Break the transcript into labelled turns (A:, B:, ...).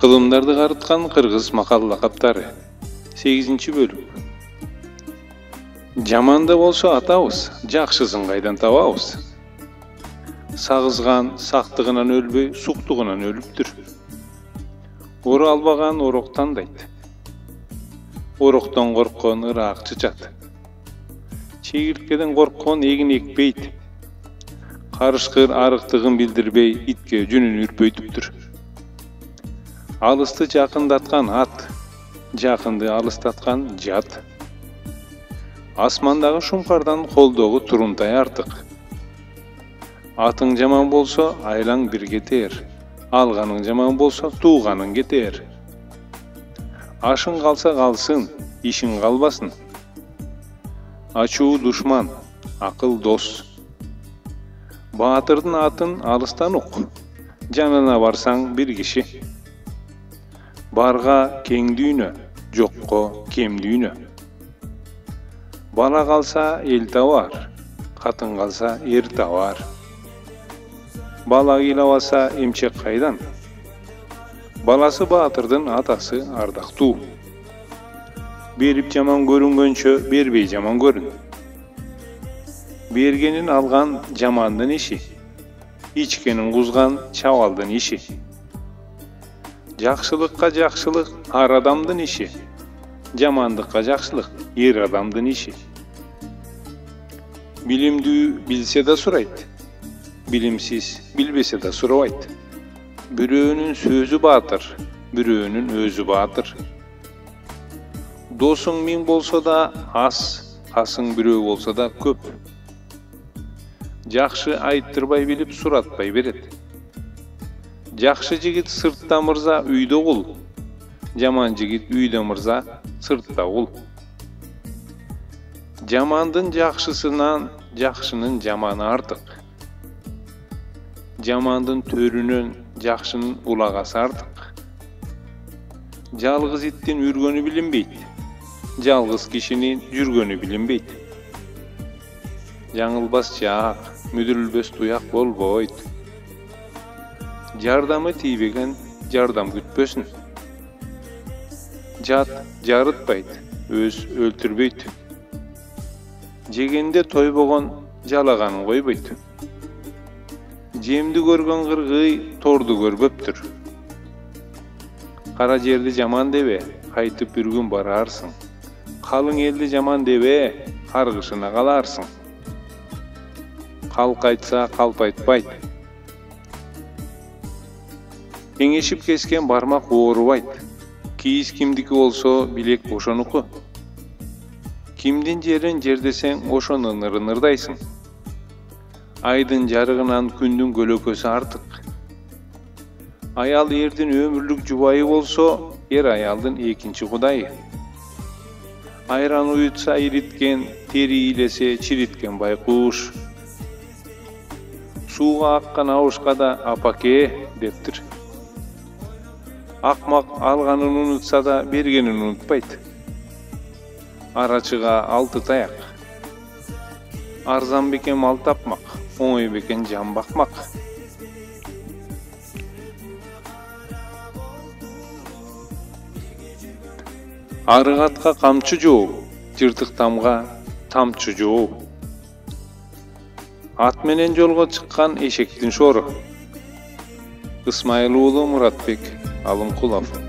A: Кылымдарды карыткан кыргыз макал лакаптары. 8-бөлүк. Жаманда болсо атабыз, жакшысын кайдан табабыз? Сагызган сактыгынан өлбөй, суктугунан өлүптүр. Ору албаган ороктан дайт. Ороктон корккон ыраак чычат. Чегирткеден корккон эгин экпейт. Карышкыр арыктыгын билдирбей, итке жүнүн үрпөйтүптүр. Алысты жакындаткан ат, жакынды алыстаткан жат. Асмандагы шумкардан колдогу турунтай артык. Атың жаман болсо, айлаң бир кетер. Алганың жаман болсо, тууганың кетер. Ашың калса калсын, ишиң калбасын. Ачуу душман, акыл дос. Баатырдын атын алыстан ук. Жанына барсаң бир киши. Барга кең дүйнө, жокко кем дүйнө. Бала калса эл табар, катын калса эр табар. Бала ыйлабаса эмчек кайдан? Баласы баатырдын атасы ардактуу. Берип жаман көрүнгөнчө бербей жаман көрүн. Бергенин алган жамандын иши. Ичкенин кузган чабалдын иши. Жакшылыкка жакшылык ар адамдын иши. Жамандыкка жакшылык эр адамдын иши. Билимдүү билсе да сурайт. Билимсиз билбесе да сурабайт. Бирөөнүн сөзү баатыр, бирөөнүн өзү баатыр. Досуң миң болсо да аз, касың бирөө болсо да көп. Жакшы айттырбай билип суратпай берет. Жакшы жигит сыртта мырза, үйдө кул. Жаман жигит үйдө мырза, сыртта кул. Жамандын жакшысынан жакшынын жаманы артык. Жамандын төрүнөн жакшынын улагасы артык. Жалгыз иттин үргөнү билинбейт. Жалгыз кишинин жүргөнү билинбейт. Жаңылбас жаак, мүдүрүлбөс туяк болбойт. Жардамы тийбеген жардам күтпөсүн. Жат жарытпайт, өз өлтүрбөйт. Жегенде тойбогон жалаганын койбойт. Жемди көргөн кыргый торду көрбөптүр. Кара жерди жаман дебе, кайтып бир күн барарсың. Калың элди жаман дебе, каргышына каларсың. Калк айтса калп айтпайт. Кеңешип кескен бармак оорубайт. Кийиз кимдики болсо билек ошонуку. Кимдин жерин жердесең ошону ырдайсың. Айдын жарыгынан күндүн көлөкөсү артык. Аял эрдин өмүрлүк жубайы болсо, эр аялдын экинчи кудайы. Айран уютса ириткен, тери илесе чириткен байкуш. Сууга аккан абышка да апаке дептир. Акмак алганын унутса да бергенин унутпайт. Арачыга 6 таяк. Арзан бекен мал тапмак, оңой бекен жан бакмак. Арык атка камчы жоо, жыртык тамга тамчы жоо. Ат менен жолго чыккан эшектин шору. Ысмайыл уулу Муратбек Алымкулов.